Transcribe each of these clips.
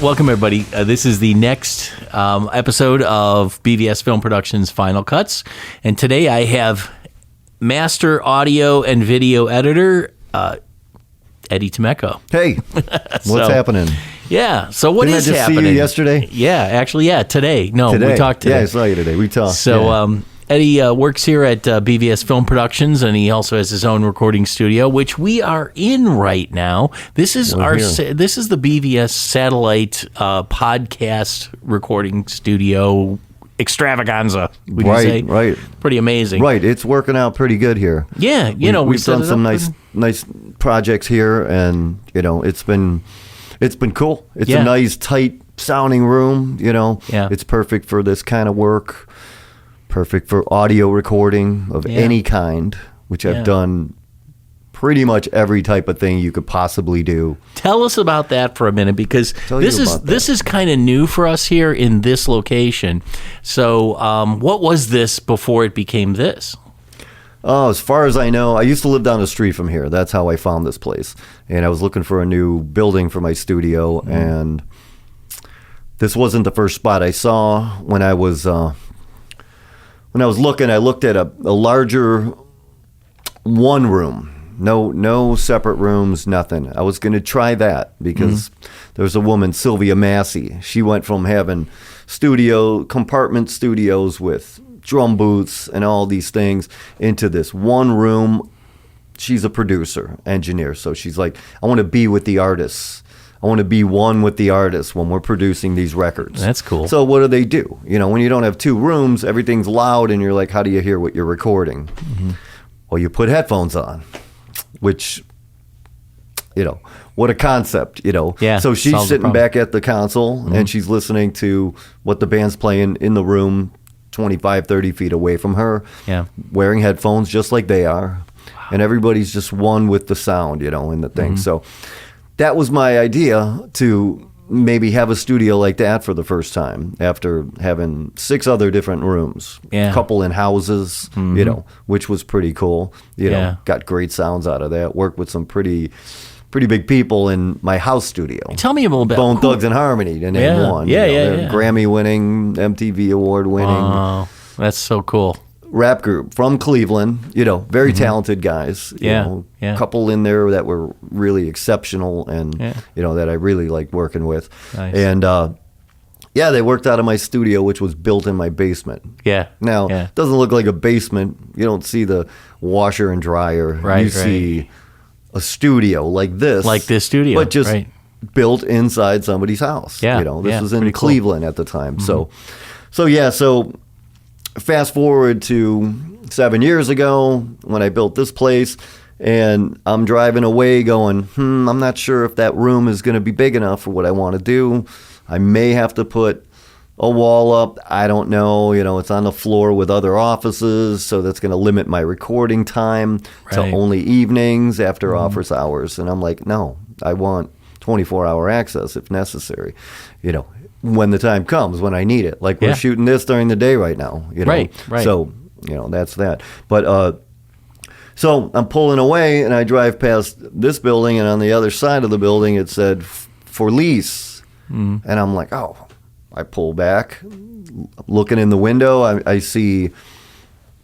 Welcome, everybody. This is the next episode of BVS Film Productions Final Cuts. And today I have master audio and video editor, Eddie Tomecko. Hey, what's happening? Yeah, so what Didn't is I just happening? see you yesterday? Yeah, actually, today. No, we talked today. Yeah, I saw you today. We talked. So Eddie works here at BVS Film Productions, and he also has his own recording studio, which we are in right now. This is this is the BVS satellite podcast recording studio extravaganza. Would you say? Right. Pretty amazing. Right. It's working out pretty good here. Yeah, we've done some nice projects here, and it's been cool. It's a nice, tight sounding room. It's perfect for this kind of work. Perfect for audio recording of any kind, which I've done pretty much every type of thing you could possibly do. Tell us about that for a minute, because this is kind of new for us here in this location. So what was this before it became this? Oh, as far as I know, I used to live down the street from here. That's how I found this place. And I was looking for a new building for my studio, and this wasn't the first spot I saw. When I was looking, I looked at a larger one room. No separate rooms, nothing. I was going to try that because there's a woman, Sylvia Massey. She went from having compartment studios with drum booths and all these things into this one room. She's a producer, engineer. So she's like, I want to be with the artists. I want to be one with the artists when we're producing these records. That's cool. So what do? When you don't have two rooms, everything's loud, and you're like, how do you hear what you're recording? Well, you put headphones on, which, what a concept, Yeah, so she's sitting back at the console, and she's listening to what the band's playing in the room 25, 30 feet away from her, wearing headphones just like they are. And everybody's just one with the sound, in the thing. So that was my idea, to maybe have a studio like that for the first time after having 6 other different rooms, a couple in houses, which was pretty cool. Got great sounds out of that. Worked with some pretty big people in my house studio. Tell me a little bit. Bone Thugs and Harmony, to name one. Grammy-winning, MTV award-winning. Oh, that's so cool. Rap group from Cleveland, very talented guys. Couple in there that were really exceptional, and that I really liked working with. Nice. And they worked out of my studio, which was built in my basement. Now, it doesn't look like a basement. You don't see the washer and dryer. You see a studio like this studio, but just built inside somebody's house. This was in Cleveland at the time. So fast forward to 7 years ago when I built this place, and I'm driving away going, I'm not sure if that room is going to be big enough for what I want to do. I may have to put a wall up. I don't know. It's on the floor with other offices, so that's going to limit my recording time to only evenings after office hours. And I'm like, no, I want 24-hour access if necessary. When the time comes, when I need it. Like we're shooting this during the day right now. Right. So, that's that. But so I'm pulling away, and I drive past this building, and on the other side of the building it said for lease. And I'm like, oh. I pull back, looking in the window. I see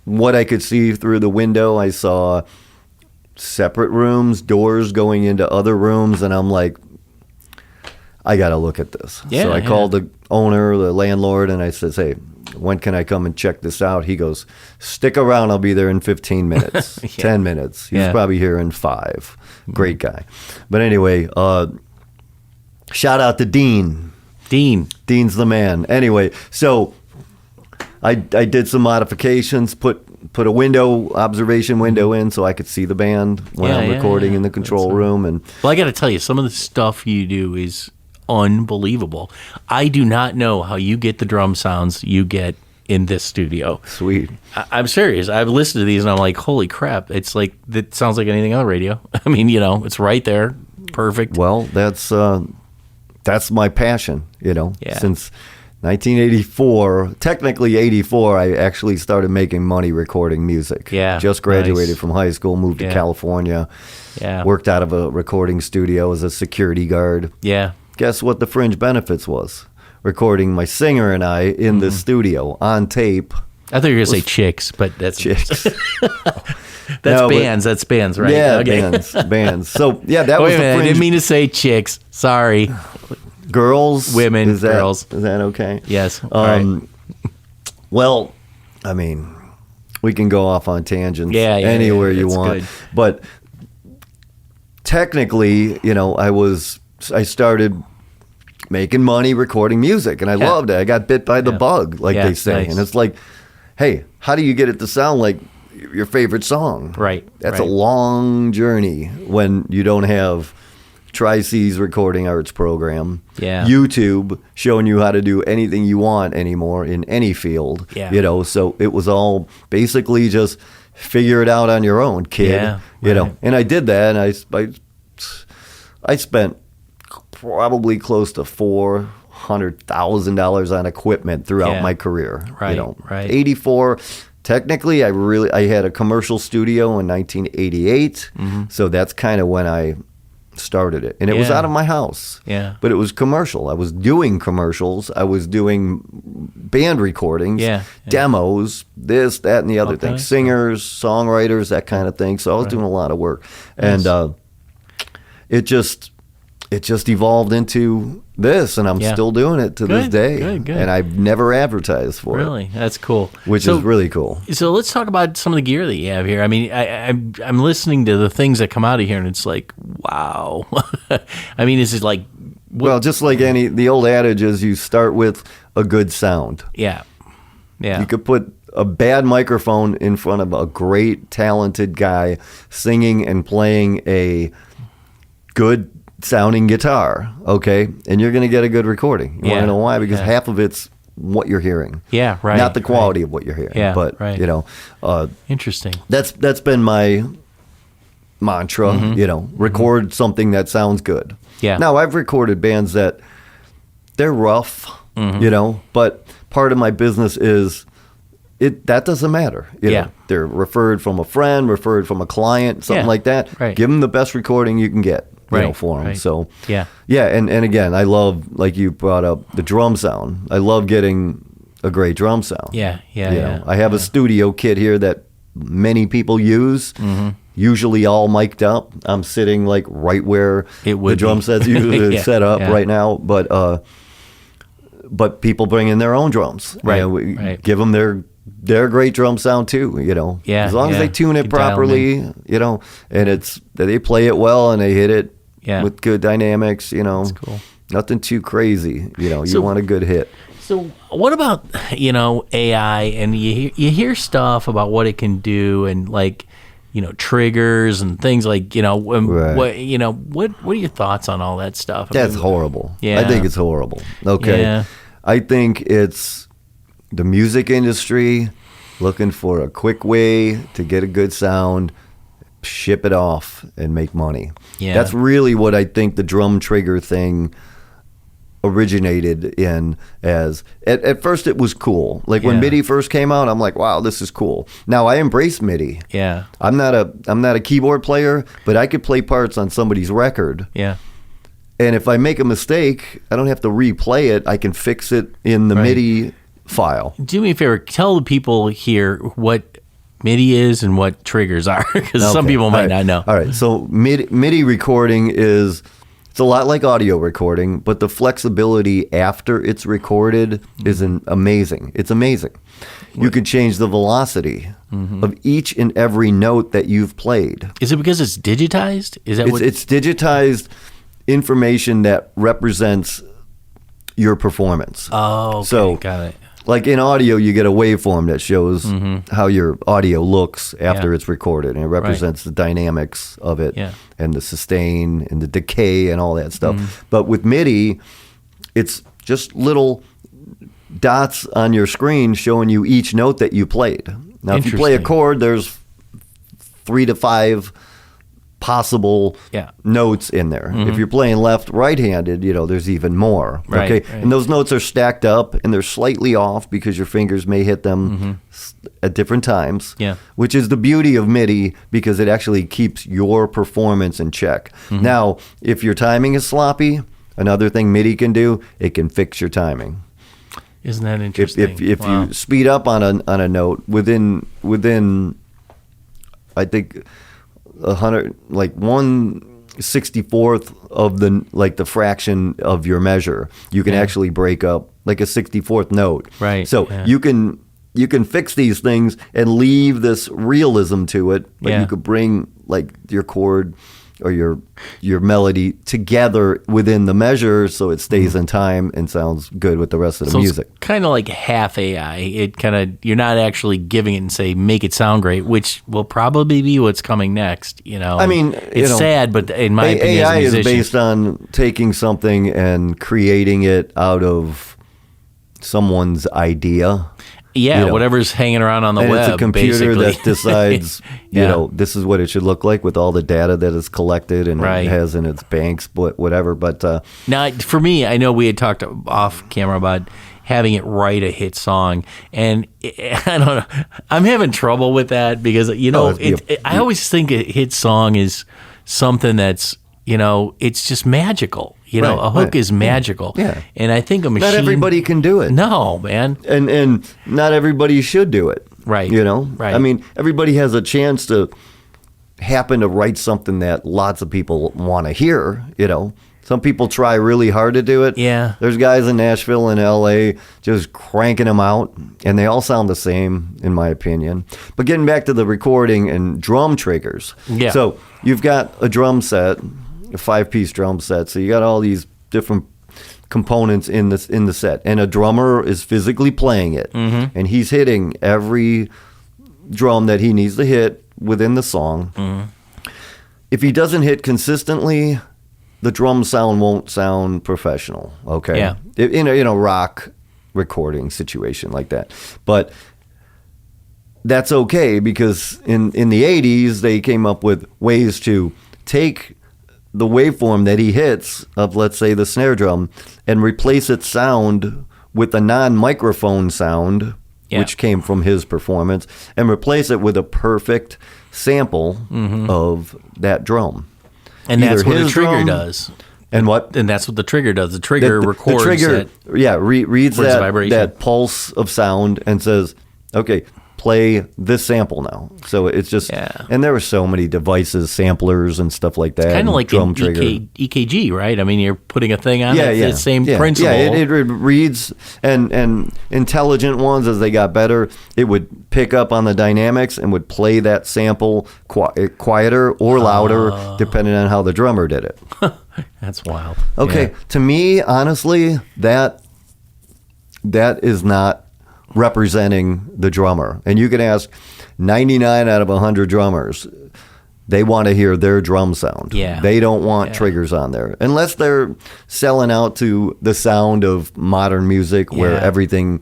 what I could see through the window. I saw separate rooms, doors going into other rooms, and I'm like, I got to look at this. So I called the owner, the landlord, and I said, hey, when can I come and check this out? He goes, stick around. I'll be there in 15 minutes, 10 minutes. He's probably here in 5. Great guy. But anyway, shout out to Dean. Dean's the man. Anyway, so I did some modifications, put a observation window in so I could see the band when I'm recording in the control room. And well, I got to tell you, some of the stuff you do is unbelievable. I do not know how you get the drum sounds you get in this studio. Sweet. I'm serious. I've listened to these and I'm like, holy crap. It's like, it sounds like anything on the radio. I mean, it's right there. Perfect. Well, that's my passion, since 1984, technically 84, I actually started making money recording music. Just graduated from high school, moved to California, worked out of a recording studio as a security guard. guess what the fringe benefits was? Recording my singer and I in the studio on tape. I thought you were going to say chicks, but that's Chicks. that's bands. That's bands, right? Yeah, bands. So, yeah, that was Wait a the minute, I fringe. didn't mean to say chicks. Sorry. Girls. Women, is that, girls. Is that okay? Yes. All right. Well, I mean, we can go off on tangents yeah, anywhere you it's want. good. But technically, I started making money recording music, and I loved it. I got bit by the bug, like they say. Nice. And it's like, hey, how do you get it to sound like your favorite song? Right. That's a long journey when you don't have Trices Recording Arts program, YouTube showing you how to do anything you want anymore in any field. Yeah. So it was all basically just figure it out on your own, kid. And I did that, and I spent probably close to $400,000 on equipment throughout my career. Right. 84. Technically, I had a commercial studio in 1988, so that's kind of when I started it, and it was out of my house. Yeah. But it was commercial. I was doing commercials. I was doing band recordings, demos, this, that, and the other thing. Singers, songwriters, that kind of thing. So I was doing a lot of work, and it just evolved into this, and I'm still doing it to this day. Good. And I've never advertised for it. Really? That's cool. Which is really cool. So let's talk about some of the gear that you have here. I mean, I'm listening to the things that come out of here, and it's like, wow. I mean, is it like... Well, just like the old adage is you start with a good sound. Yeah. You could put a bad microphone in front of a great, talented guy singing and playing a good sounding guitar, okay? And you're going to get a good recording. You want to know why? Because half of it's what you're hearing. Yeah, right. Not the quality of what you're hearing. Yeah, but, right. Interesting. That's been my mantra, record something that sounds good. Yeah. Now, I've recorded bands that they're rough, but part of my business is that doesn't matter. They're referred from a friend, referred from a client, something like that. Right. Give them the best recording you can get. For them. Right. So yeah, and again, I love, like you brought up, the drum sound. I love getting a great drum sound. Yeah. I have a studio kit here that many people use. Usually all mic'd up. I'm sitting like right where the drum set's usually set up right now. But people bring in their own drums. Right. We give them their great drum sound too, as long as they tune it properly, and they play it well and they hit it with good dynamics, That's cool. Nothing too crazy, you want a good hit. So what about, AI, and you hear stuff about what it can do, and like, triggers and things like, what are your thoughts on all that stuff? That's horrible. Yeah. I think it's horrible. Okay. Yeah. I think it's the music industry looking for a quick way to get a good sound, ship it off, and make money. Yeah. That's really what I think the drum trigger thing originated in. As at first it was cool. Like when MIDI first came out, I'm like, wow, this is cool. Now I embrace MIDI. Yeah. I'm not a keyboard player, but I could play parts on somebody's record. Yeah. And if I make a mistake, I don't have to replay it. I can fix it in the MIDI file. Do me a favor, tell the people here what MIDI is and what triggers are, because some people might not know. All right, so MIDI recording it's a lot like audio recording, but the flexibility after it's recorded is amazing. It's amazing. You can change the velocity of each and every note that you've played. Is it because it's digitized? Is that it's digitized information that represents your performance. Oh, okay, so got it. Like in audio, you get a waveform that shows how your audio looks after it's recorded, and it represents the dynamics of it, and the sustain and the decay and all that stuff. But with MIDI, it's just little dots on your screen showing you each note that you played. Now, if you play a chord, there's 3 to 5 possible notes in there. If you're playing right-handed, there's even more. Okay, and those notes are stacked up and they're slightly off because your fingers may hit them at different times. Which is the beauty of MIDI, because it actually keeps your performance in check. Now, if your timing is sloppy, Another thing MIDI can do, it can fix your timing. Isn't that interesting? If you speed up on a note within I think 100, like 1/64th of the fraction of your measure, you can actually break up like a 64th note. Right. So you can fix these things and leave this realism to it, but you could bring like your chord or your melody together within the measure so it stays in time and sounds good with the rest of the music. It's kind of like half AI. It kind of, you're not actually giving it and say make it sound great, which will probably be what's coming next. I mean, it's sad, but in my opinion, AI as a musician, is based on taking something and creating it out of someone's idea. Yeah, whatever's hanging around on the web. It's a computer basically. that decides, this is what it should look like with all the data that is collected and it has in its banks, whatever. But now, for me, I know we had talked off camera about having it write a hit song, and I don't know, I'm having trouble with that because I always think a hit song is something that's it's just magical. A hook is magical. Yeah. And I think a machine... Not everybody can do it. No, man. And not everybody should do it. Right. Right. I mean, everybody has a chance to happen to write something that lots of people want to hear, Some people try really hard to do it. Yeah. There's guys in Nashville and LA just cranking them out, and they all sound the same, in my opinion. But getting back to the recording and drum triggers. Yeah. So you've got a drum set, a 5-piece drum set. So you got all these different components in the set, and a drummer is physically playing it, and he's hitting every drum that he needs to hit within the song. If he doesn't hit consistently, the drum sound won't sound professional. Okay, yeah. In a rock recording situation like that, but that's okay because in the 80s they came up with ways to take the waveform that he hits of, let's say, the snare drum and replace its sound with a non-microphone sound, which came from his performance, and replace it with a perfect sample of that drum. And that's what the trigger does. And what? And that's what the trigger does. The trigger records the trigger, that. Reads that pulse of sound and says, okay, play this sample now. So it's just, and there were so many devices, samplers and stuff like that. Kind of like drum trigger. EKG, right? I mean, you're putting a thing on it. It's the same principle. Yeah, it reads, and intelligent ones, as they got better, it would pick up on the dynamics and would play that sample quieter or louder, depending on how the drummer did it. That's wild. Okay, to me, honestly, that is not representing the drummer. And you can ask 99 out of 100 drummers, they want to hear their drum sound. Yeah. They don't want triggers on there. Unless they're selling out to the sound of modern music where everything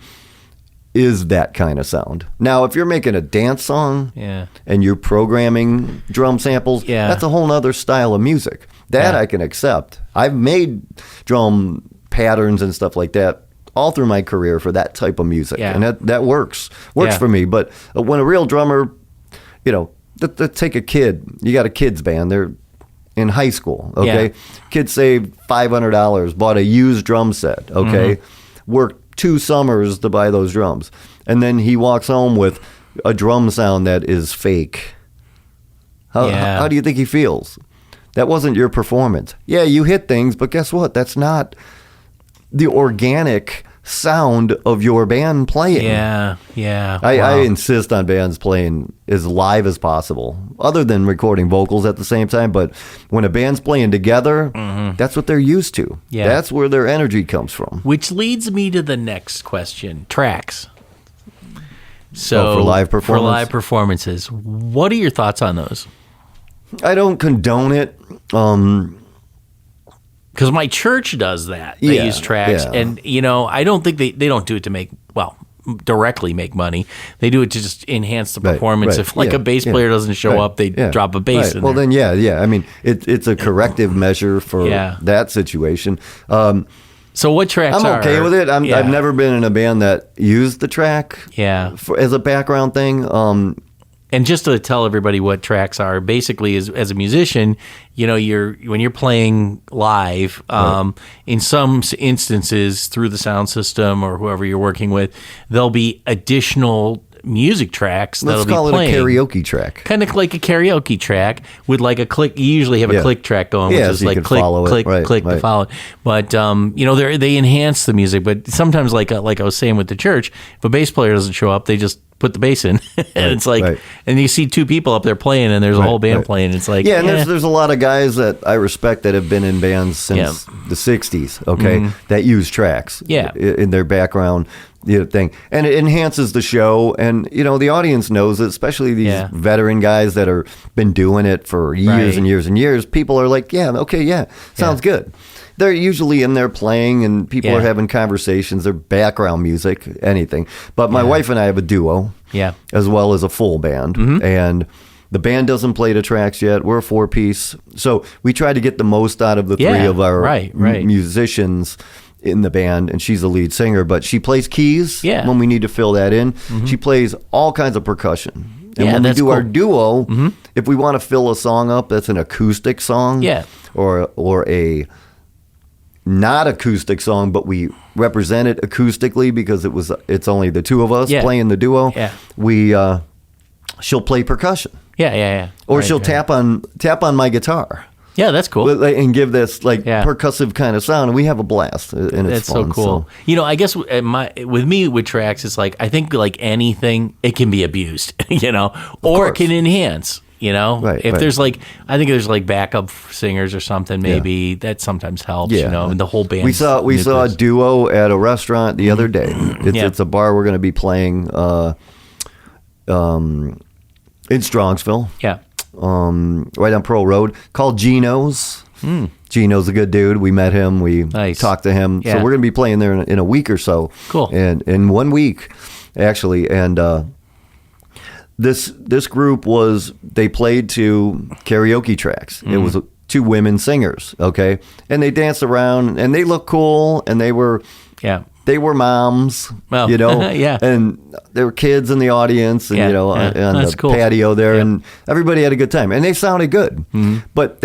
is that kind of sound. Now, if you're making a dance song and you're programming drum samples, that's a whole other style of music. That I can accept. I've made drum patterns and stuff like that all through my career for that type of music. And that works for me. But when a real drummer, let's take a kid. You got a kids band. They're in high school, okay? Kid saved $500, bought a used drum set, okay? Worked 2 summers to buy those drums. And then he walks home with a drum sound that is fake. How do you think he feels? That wasn't your performance. Yeah, you hit things, but guess what? That's not the organic sound of your band playing. I insist on bands playing as live as possible, other than recording vocals at the same time. But when a band's playing together, that's what they're used to. That's where their energy comes from. Which leads me to the next question: tracks. So for live performances, what are your thoughts on those? I don't condone it. Because my church does that. They use tracks. And, I don't think they don't do it to directly make money. They do it to just enhance the performance. If a bass player doesn't show up, they drop a bass in there. Well, then, I mean, it's a corrective measure for that situation. So what tracks I'm okay with it. I've never been in a band that used the track as a background thing. And just to tell everybody what tracks are, basically, as a musician, you know, when you're playing live, in some instances through the sound system or whoever you're working with, there'll be additional music tracks that'll be playing. Let's call it a karaoke track. Kind of like a karaoke track with like a click. You usually have a click track going, which is so like click, click to follow it. But you know, they enhance the music. But sometimes, like I was saying with the church, if a bass player doesn't show up, they just put the bass in, and it's like, and you see two people up there playing, and there's a whole band playing. It's like, and there's a lot of guys that I respect that have been in bands since the '60s. Okay, that use tracks. In their background. Thing, and it enhances the show, and you know the audience knows it, especially these veteran guys that are been doing it for years and years and years. People are like, sounds good. They're usually in there playing, and people are having conversations. They're background music, anything. But my wife and I have a duo, as well as a full band, and the band doesn't play the tracks yet. We're a 4-piece, so we try to get the most out of the three of our musicians in the band, and she's the lead singer, but she plays keys when we need to fill that in. She plays all kinds of percussion. And when we do our duo, if we want to fill a song up that's an acoustic song or a not acoustic song, but we represent it acoustically because it's only the two of us playing the duo, she'll play percussion. Or she'll tap on my guitar. Yeah, that's cool. And give this percussive kind of sound, and we have a blast, and it's fun. So cool. So. You know, I guess with me with tracks, it's like I think like anything, it can be abused, you know, or it can enhance. You know, if there's like, I think there's like backup singers or something, maybe that sometimes helps. You know, and the whole band. We saw a duo at a restaurant the other day. It's a bar we're going to be playing in Strongsville. Right on Pearl Road, called Gino's. Gino's a good dude. We met him. We talked to him. So we're going to be playing there in a week or so. Cool. And in 1 week, actually. And this group they played to karaoke tracks. It was two women singers, okay? And they danced around, and they looked cool, and they were... They were moms, you know, and there were kids in the audience, and you know, on the patio there, and everybody had a good time, and they sounded good. But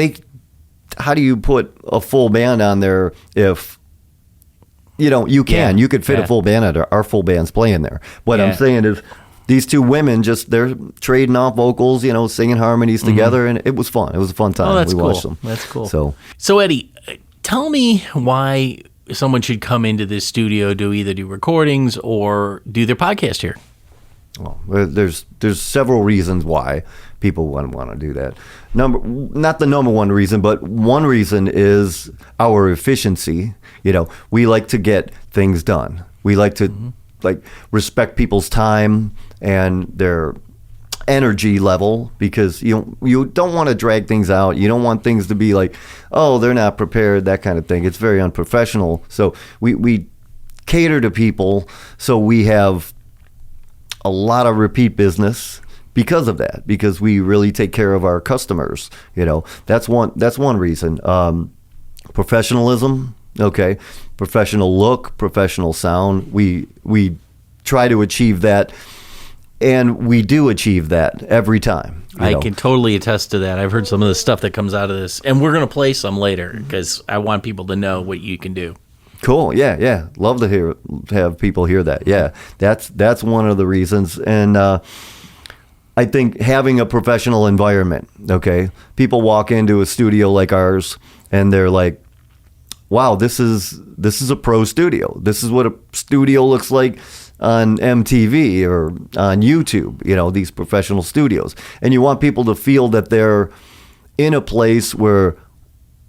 how do you put a full band on there if you could fit a full band on there? Our full band's playing there. What I'm saying is, these two women they're trading off vocals, you know, singing harmonies together, and it was fun. It was a fun time. Oh, that's cool. Watched them. That's cool. So Eddie, tell me why someone should come into this studio to either do recordings or do their podcast here. Well, there's several reasons why people want to do that. Not the number one reason, but one reason is our efficiency. You know, we like to get things done. We like to respect people's time and their energy level, because you don't want to drag things out. You don't want things to be like, oh, they're not prepared, that kind of thing. It's very unprofessional. So we cater to people, so we have a lot of repeat business because of that, because we really take care of our customers. You know, that's one reason. Professionalism, okay, professional look, professional sound. We try to achieve that. And we do achieve that every time. I can totally attest to that. I've heard some of the stuff that comes out of this, and we're going to play some later because I want people to know what you can do. Cool. Yeah. Love to have people hear that. Yeah, that's one of the reasons. And I think having a professional environment. Okay, people walk into a studio like ours, and they're like, "Wow, this is a pro studio. This is what a studio looks like on MTV or on YouTube, you know, these professional studios." And you want people to feel that they're in a place where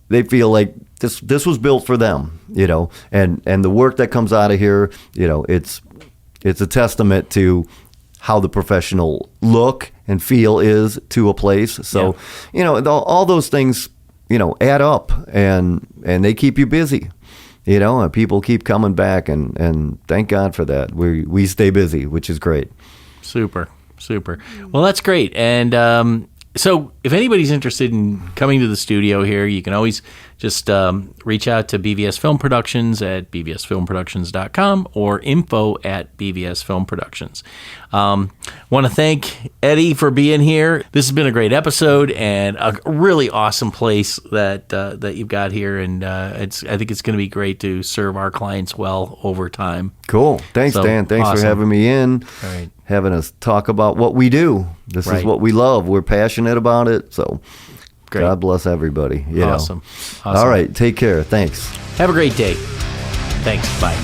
they feel like this was built for them, you know, and the work that comes out of here, you know, it's a testament to how the professional look and feel is to a place. So, you know, all those things, you know, add up, and they keep you busy. You know, and people keep coming back, and thank God for that. We stay busy, which is great. Super. Well, that's great. And so if anybody's interested in coming to the studio here, you can always just reach out to BVS Film Productions at bvsfilmproductions.com or info@bvsfilmproductions. Want to thank Eddie for being here. This has been a great episode and a really awesome place that you've got here, and I think it's going to be great to serve our clients well over time. Cool. Thanks, Dan. Thanks for having me in. All right. Having us talk about what we do. This is what we love. We're passionate about it. So great. God bless everybody. Awesome. All right. Take care. Thanks. Have a great day. Thanks. Bye.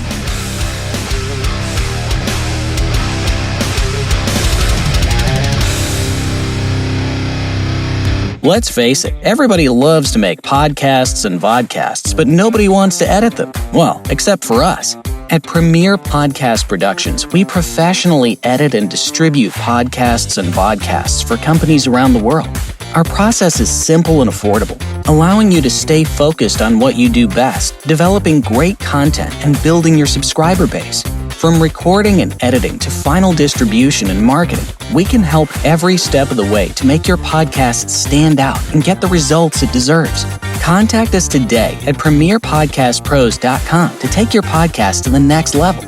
Let's face it, everybody loves to make podcasts and vodcasts, but nobody wants to edit them. Well, except for us. At Premier Podcast Productions, we professionally edit and distribute podcasts and vodcasts for companies around the world. Our process is simple and affordable, allowing you to stay focused on what you do best, developing great content and building your subscriber base. From recording and editing to final distribution and marketing, we can help every step of the way to make your podcast stand out and get the results it deserves. Contact us today at premierpodcastpros.com to take your podcast to the next level.